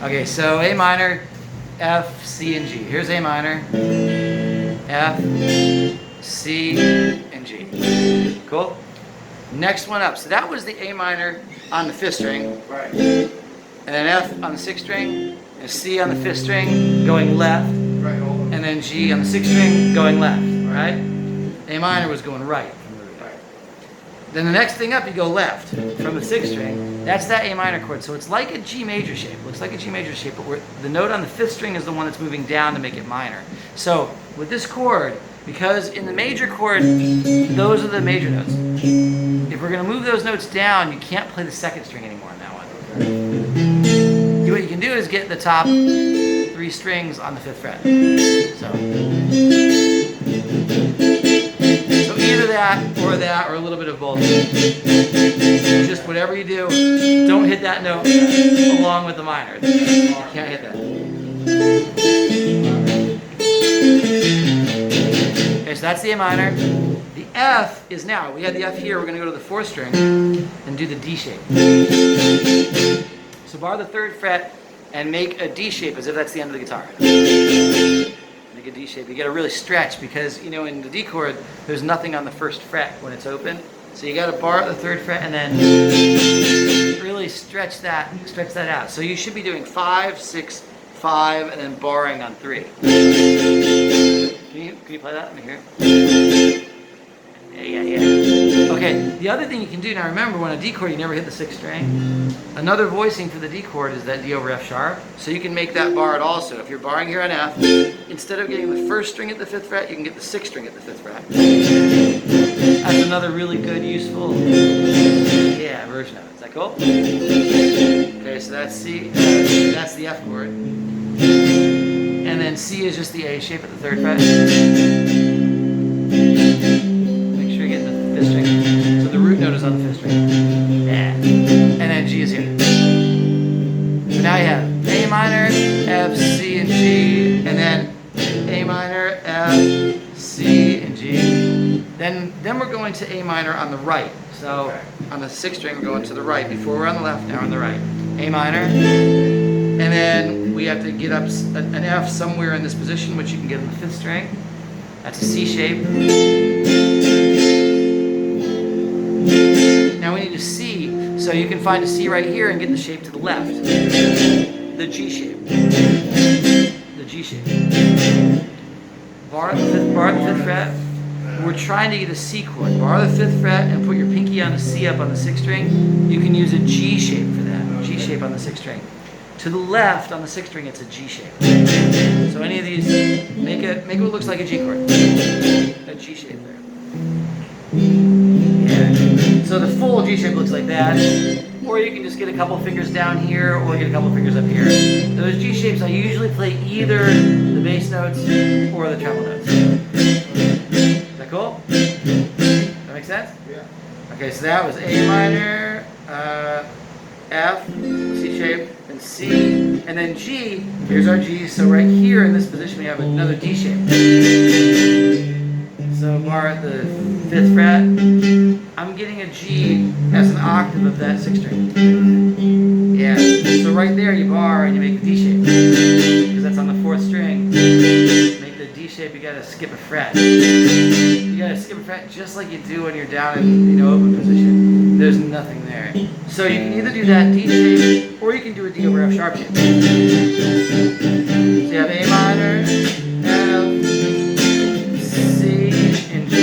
Okay, so A minor, F, C, and G. Here's A minor, F, C, and G. Cool? Next one up. So that was the A minor on the fifth string. Right. And then F on the sixth string, and C on the fifth string going left. Right. And then G on the sixth string going left. Right? A minor was going right. Then the next thing up, you go left from the sixth string. That's that A minor chord. So it's like a G major shape. Looks like a G major shape, but the note on the fifth string is the one that's moving down to make it minor. So with this chord, because in the major chord, those are the major notes. If we're going to move those notes down, you can't play the second string anymore in that one. What you can do is get the top three strings on the fifth fret. So either that, or a little bit of both. Just whatever you do, don't hit that note along with the minor. You can't hit that. Okay, so that's the A minor. The F is now, we had the F here, we're going to go to the fourth string and do the D shape. So bar the third fret and make a D shape as if that's the end of the guitar. Make a D shape. You got to really stretch because, you know, in the D chord, there's nothing on the first fret when it's open. So you got to bar the third fret and then really stretch that out. So you should be doing 5, 6, 5, and then barring on 3. Can you play that? Let me hear it. Yeah. Okay, the other thing you can do, now remember, when a D chord, you never hit the sixth string. Another voicing for the D chord is that D over F sharp. So you can make that barred also. If you're barring here on F, instead of getting the first string at the fifth fret, you can get the sixth string at the fifth fret. That's another really good, useful, version of it. Is that cool? Okay, so that's C, that's the F chord. And then C is just the A shape at the third fret. String. So the root note is on the fifth string. Yeah. And then G is here. So now you have A minor, F, C, and G, and then A minor, F, C, and G. Then we're going to A minor on the right. So on the sixth string, we're going to the right. Before we're on the left, now we're on the right. A minor. And then we have to get up an F somewhere in this position, which you can get on the fifth string. That's a C shape. Now we need a C, so you can find a C right here and get the shape to the left. The G shape. The G shape. Bar the fifth fret. We're trying to get a C chord. Bar the fifth fret and put your pinky on the C up on the sixth string. You can use a G shape for that. G shape on the sixth string. To the left on the sixth string, it's a G shape. So any of these, make what looks like a G chord. A G shape there. So the full G shape looks like that, or you can just get a couple fingers down here, or get a couple fingers up here. Those G shapes, I usually play either the bass notes or the treble notes. Is that cool? That make sense? Yeah. Okay, so that was A minor, F, C shape, and C, and then G. Here's our G. So right here in this position, we have another D shape. So bar at the fifth fret. I'm getting a G as an octave of that sixth string. Yeah, so right there you bar and you make a D shape. Because that's on the fourth string. Make the D shape, you gotta skip a fret. You gotta skip a fret just like you do when you're down in open position. There's nothing there. So you can either do that D shape, or you can do a D over F sharp shape. So you have A minor, F, C, and G.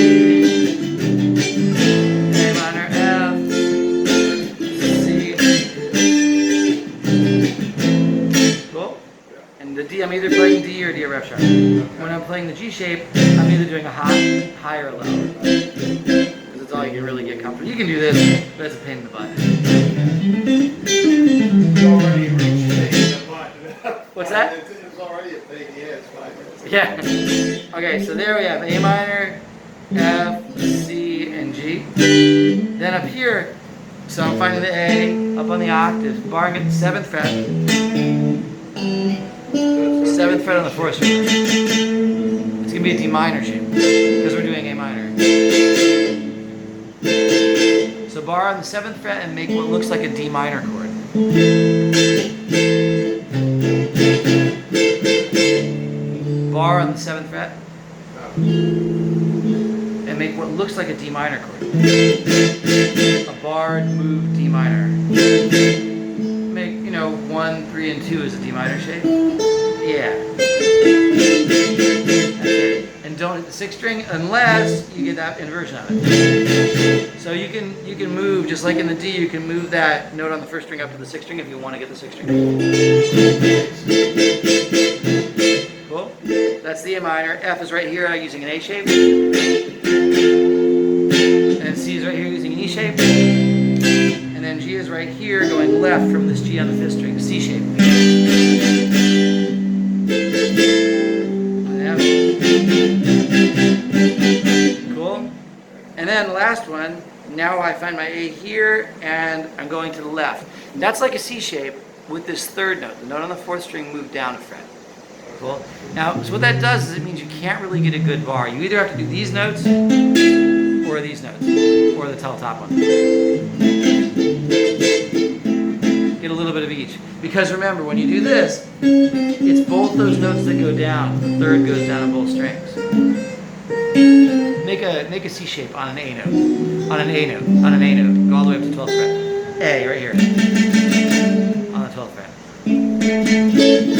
I'm either playing D or D or F sharp. When I'm playing the G shape, I'm either doing a high or low. Because it's all you can really get comfortable. You can do this, but it's a pain in the butt. It's already reached the butt. What's that? It's already a pain, it's 5 minutes. Yeah. Okay, so there we have A minor, F, C, and G. Then up here, so I'm finding the A up on the octaves, barring at the 7th fret. 7th fret on the 4th string. It's going to be a D minor shape because we're doing A minor. So bar on the 7th fret and make what looks like a D minor chord. on the 7th fret and make what looks like a D minor chord. A barred moved D minor. Make, 1, 3, and 2 is a D minor shape. Yeah. That's it. And don't hit the 6th string unless you get that inversion of it. So you can move, just like in the D, you can move that note on the 1st string up to the 6th string if you want to get the 6th string. Cool? That's the A minor. F is right here using an A shape. And C is right here using an E shape. And then G is right here going left from this G on the 5th string, C shape. Cool? And then the last one, now I find my A here and I'm going to the left. That's like a C shape with this 3rd note. The note on the 4th string moved down a fret. Cool? Now, so what that does is it means you can't really get a good bar. You either have to do these notes or these notes, or the top one. Get a little bit of each. Because remember, when you do this, it's both those notes that go down. The 3rd goes down on both strings. Make a C shape on an A note, on an A note, on an A note. Go all the way up to 12th fret. A right here, on the 12th fret.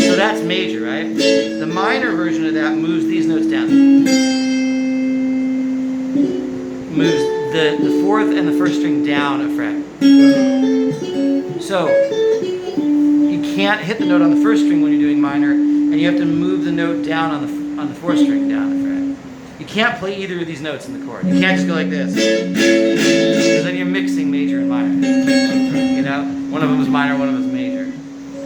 So that's major, right? The minor version of that moves these notes down. Moves the 4th and the 1st string down a fret. So you can't hit the note on the 1st string when you're doing minor, and you have to move the note down on the 4th string down a fret. You can't play either of these notes in the chord. You can't just go like this, because then you're mixing major and minor. One of them is minor, one of them is major.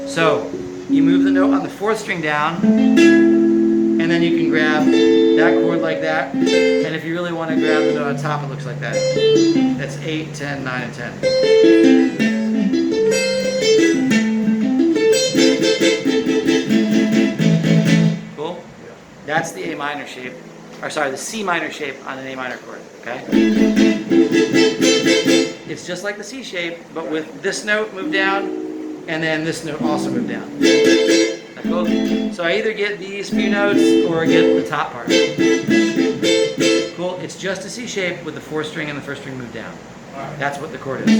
So you move the note on the 4th string down, and then you can grab that chord like that. And if you really want to grab the note on top, it looks like that. That's 8, 10, 9, and 10. Cool? That's the A minor shape. The C minor shape on an A minor chord, okay? It's just like the C shape, but with this note moved down, and then this note also moved down. That cool? So I either get these few notes, or get the top part. Cool? It's just a C shape with the 4th string and the 1st string moved down. That's what the chord is.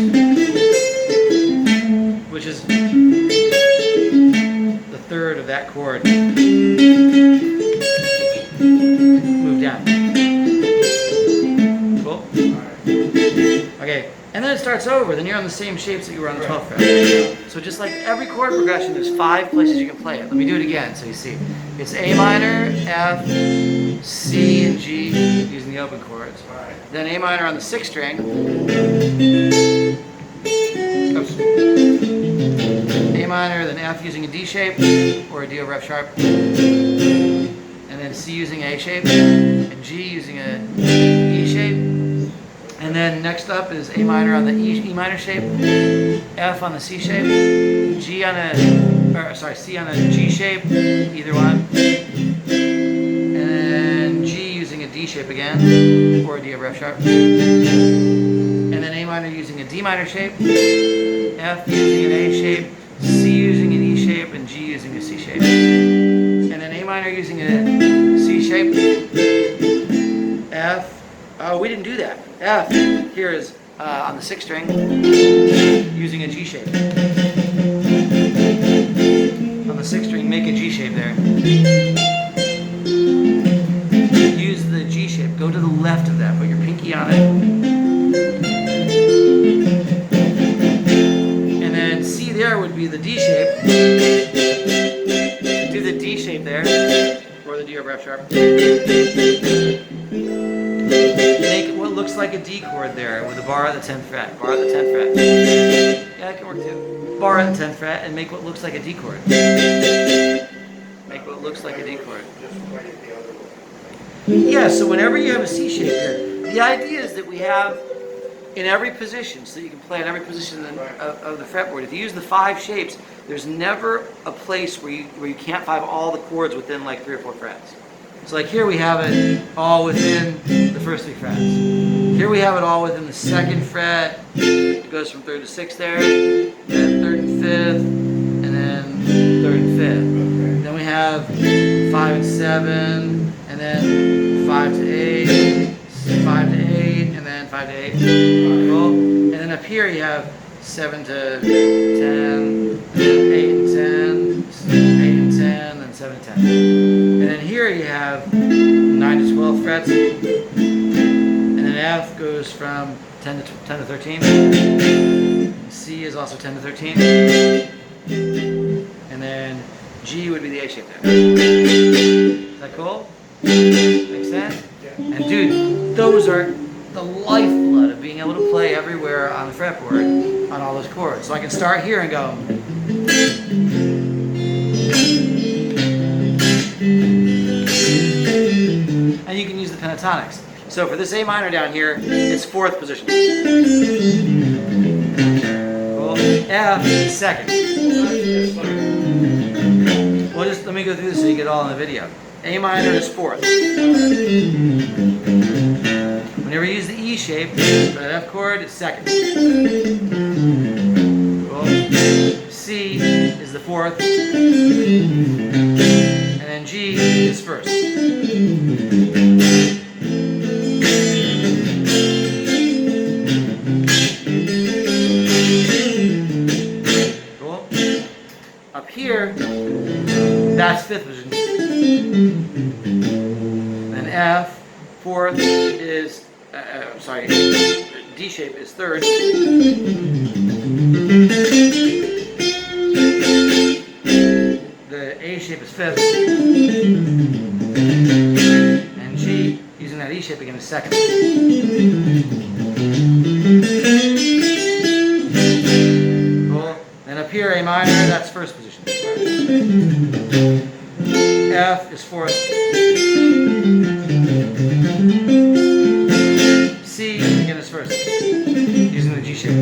Which is the 3rd of that chord. Move down. Cool? Okay, and then it starts over. Then you're on the same shapes that you were on the 12th fret. So just like every chord progression, there's 5 places you can play it. Let me do it again so you see. It's A minor, F, C, and G using the open chords. Then A minor on the 6th string. Oops. A minor, then F using a D shape or a D over F sharp. And then C using a shape, and G using a E shape. And then next up is A minor on the E minor shape, F on the C shape, C on a G shape, either one. And then G using a D shape again, or a D over F sharp. And then A minor using a D minor shape, F using an A shape, C using an E shape, and G using a C shape. And then A minor using a C shape, F, oh, we didn't do that. F here is on the 6th string using a G shape. On the 6th string, make a G shape there. Use the G shape. Go to the left of that. Put your pinky on it. And then C there would be the D shape. Do the D shape there, or the D over F sharp. Make what looks like a D chord there with a bar at the 10th fret. Bar at the 10th fret. Yeah, that can work too. Bar at the 10th fret and make what looks like a D chord. Make what looks like a D chord. Yeah, so whenever you have a C shape here, the idea is that we have in every position, so you can play in every position of the fretboard. If you use the 5 shapes, there's never a place where you can't find all the chords within like 3 or 4 frets. So like here we have it all within the first 3 frets. Here we have it all within the 2nd fret. It goes from 3rd to 6th there, then 3rd and 5th, and then 3rd and 5th. Then we have 5 and 7, and then 5 to 8, 5 to 8, and then 5 to 8. Cool. And then up here you have 7 to 10, 8 and 10, 8 and 10, and 7 to 10. And then here you have 9 to 12 frets. And then F goes from 10 to 13. C is also 10 to 13. And then G would be the A shape there. Is that cool? Make sense? And dude, those are the lifeblood of being able to play everywhere on the fretboard on all those chords. So I can start here and go. And you can use the pentatonics. So for this A minor down here, it's 4th position. Cool. F is 2nd. Well, just let me go through this so you get it all in the video. A minor is 4th. Whenever you use the E shape for that F chord, it's 2nd. Cool. C is the 4th. And then G is 1st. Cool. Up here, that's 5th position. Then F, 4th is, D shape is 3rd. The A shape is 5th. And G, using that E shape again, is 2nd. Cool. Then up here, A minor, that's 1st position. F is 4th. C again is 1st, using the G shape.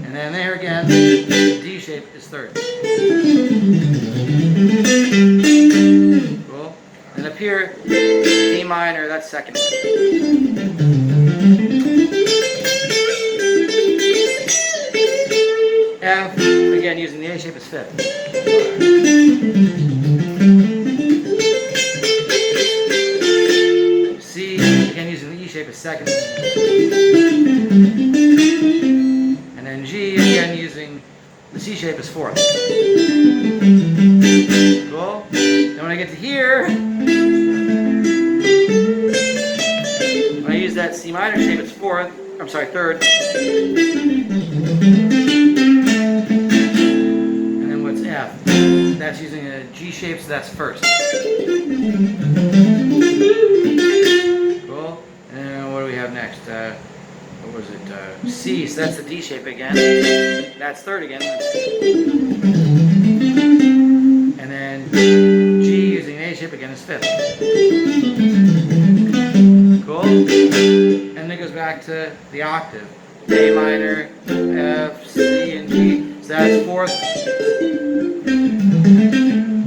And then there again, D shape is 3rd. Cool. And up here, A minor, that's 2nd. F, again using the A shape, is 5th. C, again using the E shape, is 2nd. And then G, again using the C shape, is 4th. Cool. Then when I get to here, when I use that C minor shape, it's 4th. I'm sorry, 3rd. And then what's F? That's using a G shape, so that's 1st. Cool. And what do we have next? What was it? C, so that's the D shape again. That's 3rd again. And then G using A shape again is 5th. Cool. And it goes back to the octave. A minor, F, C, and G. So that's 4th.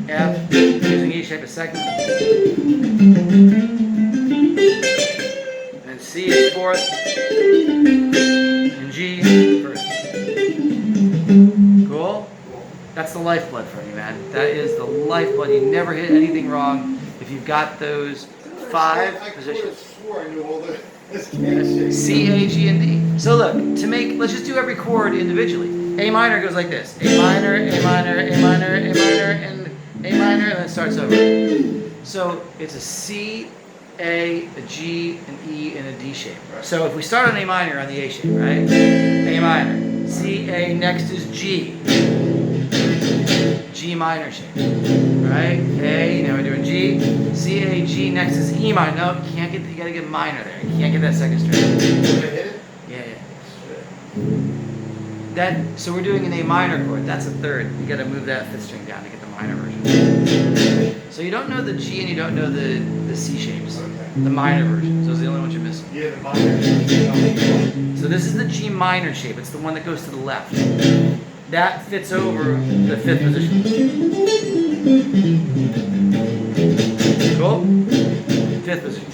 F using E shape is 2nd. And then C is 4th. And G 1st. Cool? That's the lifeblood for you, man. That is the lifeblood. You never hit anything wrong if you've got those 5 positions. I swore I knew all this C, A, G, and D. So look, let's just do every chord individually. A minor goes like this. A minor, A minor, A minor, A minor, and A minor, and then it starts over. So it's a C, A, G, an E, and a D shape. So if we start on A minor on the A shape, right? A minor. C, A, next is G. G minor shape. Right? A, now we're doing G. C, A, G, next is E minor. No, you can't get, you gotta get minor there. You can't get that 2nd string. Yeah. So we're doing an A minor chord. That's a 3rd. You gotta move that 5th string down to get the minor version. So you don't know the G and you don't know the C shapes. The minor versions. Those are the only ones you're missing. Yeah, the minor. So this is the G minor shape. It's the one that goes to the left. That fits over the 5th position. Cool? 5th position.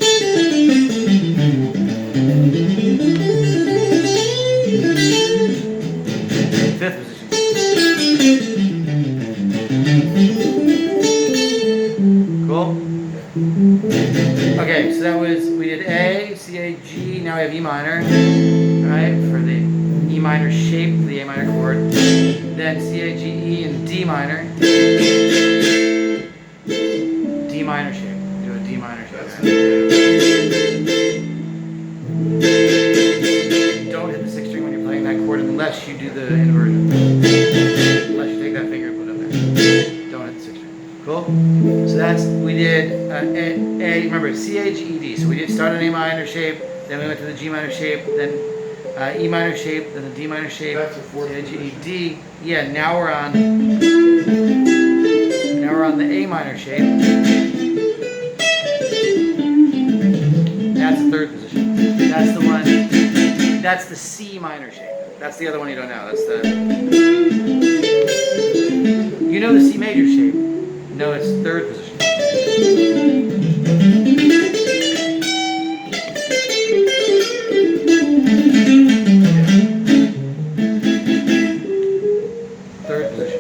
5th position. have E minor, right, for the E minor shape, the A minor chord. Then C, A, G, E, and D minor. D minor shape. Do a D minor shape. Right? Don't hit the sixth string when you're playing that chord unless you do the inversion. Unless you take that finger and put it up there. Don't hit the sixth string. Cool? So that's, we did remember, C, A, G, E, D. So we did start an A minor shape, then we went to the G minor shape, then E minor shape, then the D minor shape, That's a fourth C, A, G, E, position. D. Yeah, now we're on the A minor shape. That's the third position. That's the one, that's the C minor shape. That's the other one you don't know. That's the, you know the C major shape. No, it's third position. Third position.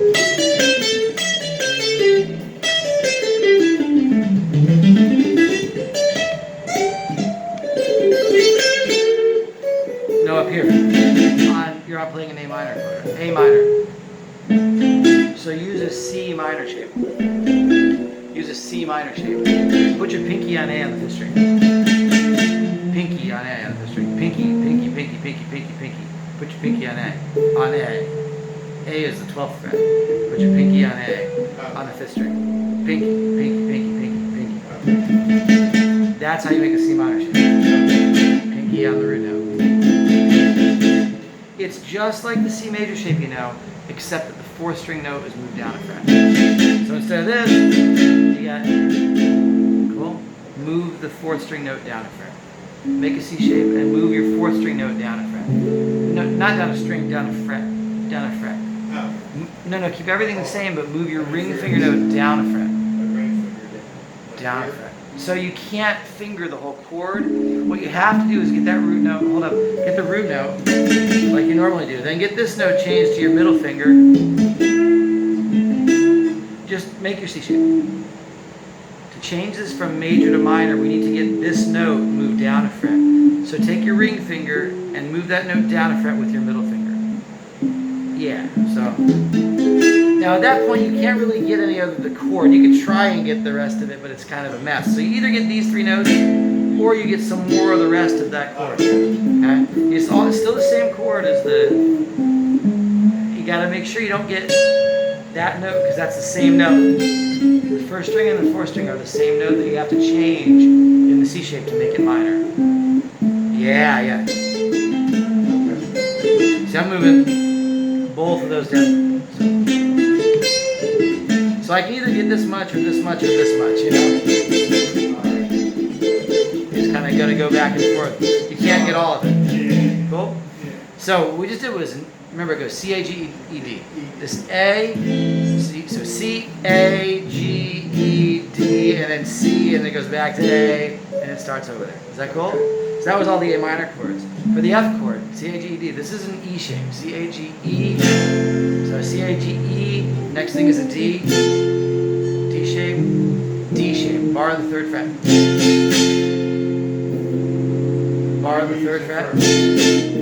No, up here. You're not playing an A minor chord. A minor. So use a C minor shape. Use a C minor shape. Put your pinky on A on the fifth string. Pinky on A on the fifth string. Pinky, pinky, pinky, pinky, pinky, pinky. Put your pinky on A. On A. A is the 12th fret. Put your pinky on A on the fifth string. Pinky, pinky, pinky, pinky, pinky. That's how you make a C minor shape. Pinky on the root note. It's just like the C major shape, you know, except that the fourth string note is moved down a fret. So instead of this, you got, cool, move the fourth string note down a fret. Make a C shape and move your fourth string note down a fret. No, not down a string, down a fret. Down a fret. No, keep everything the same, but move your ring finger note down a fret. Down a fret. So you can't finger the whole chord. What you have to do is get that root note, hold up, get the root note like you normally do. Then get this note changed to your middle finger. Just make your C shape. To change this from major to minor, we need to get this note moved down a fret. So take your ring finger and move that note down a fret with your middle finger. Yeah, so. Now at that point, you can't really get any of the chord. You can try and get the rest of it, but it's kind of a mess. So you either get these three notes, or you get some more of the rest of that chord. Okay? It's still the same chord as the. You got to make sure you don't get that note because that's the same note. The first string and the fourth string are the same note that you have to change in the C shape to make it minor. Yeah. See, I'm moving both of those down. So I can either get this much or this much or this much, you know? It's kind of going to go back and forth. You can't get all of it. Cool? So what we just did was, remember it goes C, A, G, E, D. This A, C, so C, A, G, E, D, and then C, and then it goes back to A, and it starts over there. Is that cool? So that was all the A minor chords. For the F chord, C, A, G, E, D, this is an E shape. C, A, G, E. So C, A, G, E. Next thing is a D. D shape. D shape. Bar on the third fret. Bar on the third fret.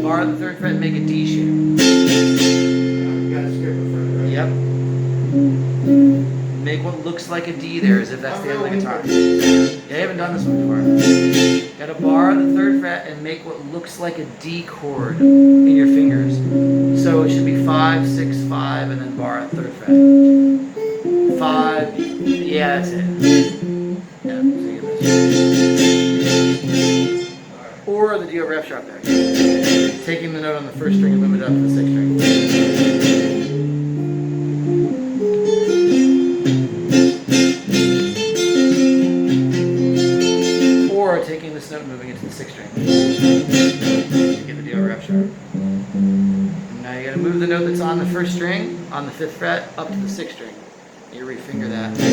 Bar on the third fret and make a D shape. Yep. Make what looks like a D there as if that's the end of the guitar. Yeah, I haven't done this one before. Got a bar on the third fret and make what looks like a D chord in your fingers. So it should be 5, 6, 5, and then bar on the third fret. 5. Yeah, that's it. Yeah, so you get this. Or the D over F sharp there. Taking the note on the first string and moving it up to the sixth string. Taking this note and moving it to the sixth string. You get the D over F sharp. Now you got to move the note that's on the first string, on the fifth fret, up to the sixth string. You refinger that. Does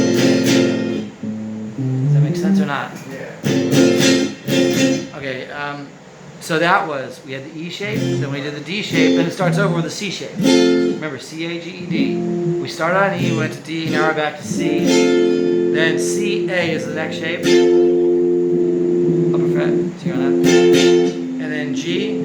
that make sense or not? Yeah. Okay, so that was, we had the E shape, then we did the D shape, then it starts over with a C shape. Remember, C, A, G, E, D. We started on E, went to D, now we're back to C. Then C, A is the next shape. Upper fret, so you're on that. And then G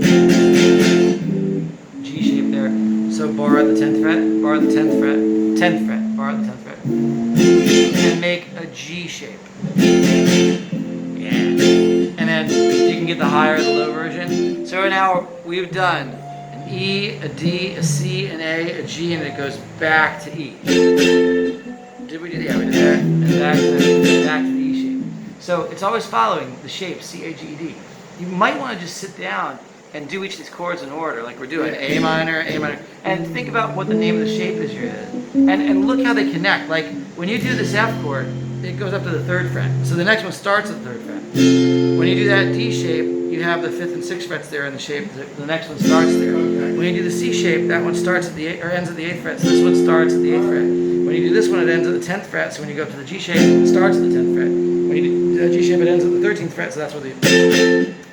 shape there. So bar at the 10th fret, bar at the 10th fret, 10th fret, bar at the 10th fret. And then make a G shape. Yeah. And then you can get the higher or the low version. So right now we've done an E, a D, a C, an A, a G, and it goes back to E. Did we do that? Yeah, we did that. And back to the E shape. So it's always following the shape CAGED. You might want to just sit down and do each of these chords in order, like we're doing A minor, and think about what the name of the shape is you're in, and look how they connect. Like when you do this F chord, it goes up to the 3rd fret, so the next one starts at the 3rd fret. When you do that D shape, you have the 5th and 6th frets there in the shape. The next one starts there. When you do the C shape, that one starts at the ends at the 8th fret, so this one starts at the 8th fret. When you do this one, it ends at the 10th fret, so when you go up to the G shape, it starts at the 10th fret. When you do the G shape, it ends at the 13th fret, so that's where the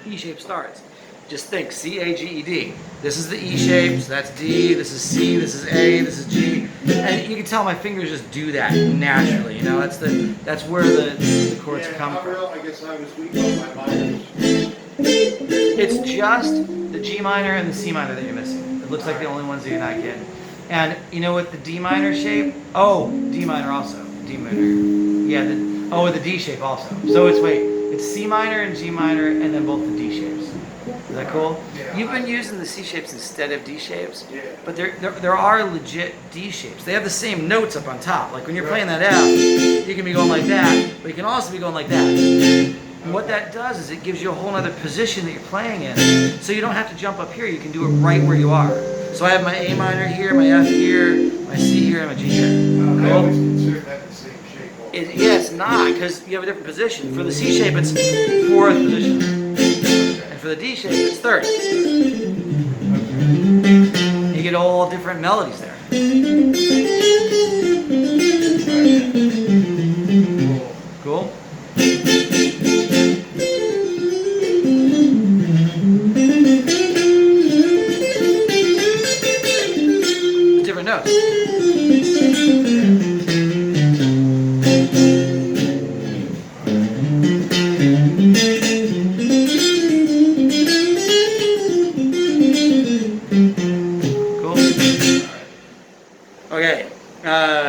E shape starts. Just think, C-A-G-E-D. This is the E shape, so that's D, this is C, this is A, this is G. And you can tell my fingers just do that naturally, you know, that's where the chords come from. I guess I was weak on my minors. It's just the G minor and the C minor that you're missing. It looks like the only ones that you're not getting. And you know what the D minor shape? Oh, D minor also. D minor. Yeah, with the D shape also. So it's C minor and G minor and then both the D shapes. Is that cool? Yeah. You've been using the C shapes instead of D shapes, Yeah. but there are legit D shapes. They have the same notes up on top. Like when you're playing that F, you can be going like that, but you can also be going like that. And what that does is it gives you a whole other position that you're playing in. So you don't have to jump up here. You can do it right where you are. So I have my A minor here, my F here, my C here, and my G here. I always consider that the same shape. Yeah, it's not, because you have a different position. For the C shape, it's 4th position. And for the D shape, it's 3rd. You get all different melodies there. Cool? Different notes. Okay,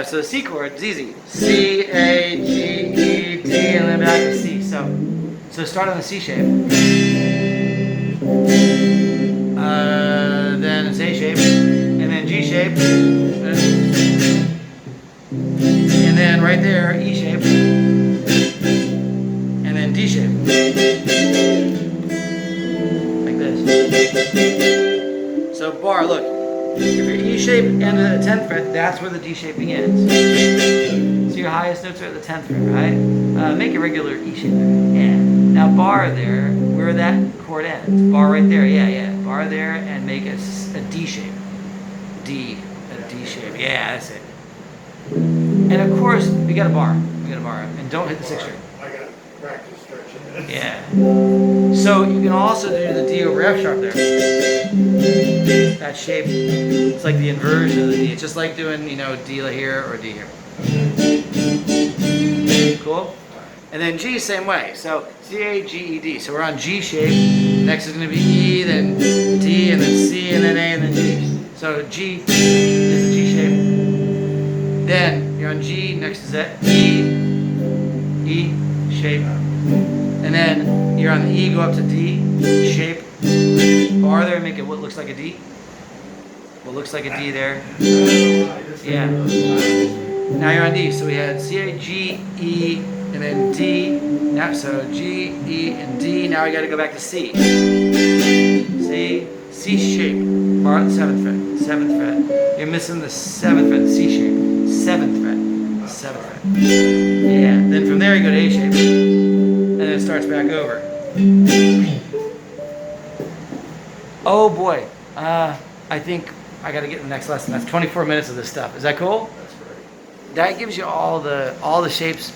so the C chord is easy. C, A, G, E, D, and then back to C. So start on the C shape. Then it's A shape, and then G shape, and then right there E shape, and then D shape, like this. So bar, look. If your E shape ended at the 10th fret, that's where the D shape begins. So your highest notes are at the 10th fret, right? Make a regular E shape there. Yeah. Now bar there, where that chord ends. Bar right there, yeah. Bar there and make a D shape. A D shape. Yeah, that's it. And of course, we got a bar. And don't hit the 6th string. I got to practice stretching it. Yeah. So you can also do the D over F sharp there. That shape, it's like the inversion of the D. It's just like doing, D here or D here. Cool? And then G, same way. So C-A-G-E-D. So we're on G shape. Next is going to be E, then D, and then C, and then A, and then G. So G is the G shape. Then you're on G. Next is that E shape. And then you're on the E, go up to D shape. Bar there, make it what looks like a D. What looks like a D there. Yeah. Now you're on D. So we had C, A, G, E, and then D. Now, so G, E, and D. Now we got to go back to C. C shape. Bar at the 7th fret. 7th fret. You're missing the 7th fret. C shape. 7th fret. 7th fret. Yeah. Then from there you go to A shape. And then it starts back over. Oh boy, I think I got to get in the next lesson. That's 24 minutes of this stuff. Is that cool? That's great. That gives you all the shapes